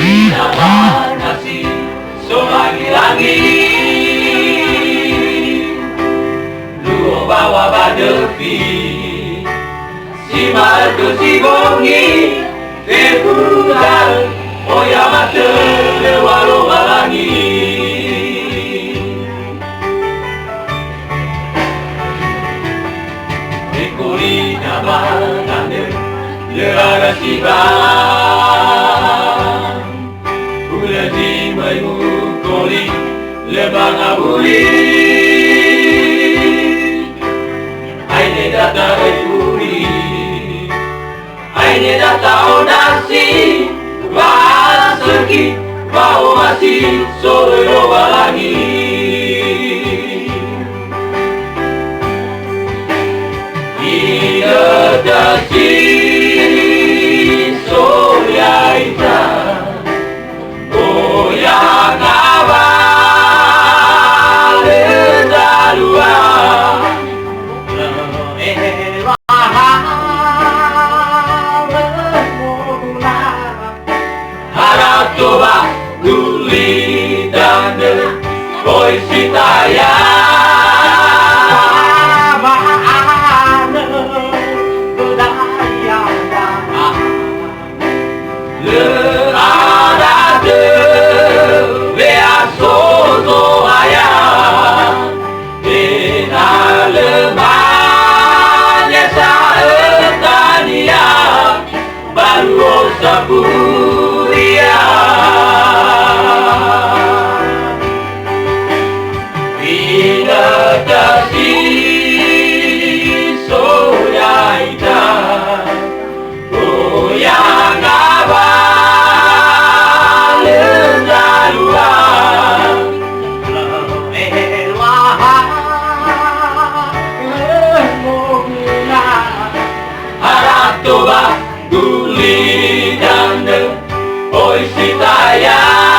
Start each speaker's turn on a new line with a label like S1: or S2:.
S1: Nama nasi so lagi-lagi lu bawa badepi si martu si bongi kebudan oya mate lewalo balangi Nikuri nama nande leraga si bang Ula di mai mukoli lebang abuli Aine data puri Aine data onasi Vaseki Vau masih solo lagi Ida dasi Soyaita Coba guli dan boy sitaya mana budaya le ada de bea sozo aya ina le manya sa etania baru sabu Toba guli dan oi sitaya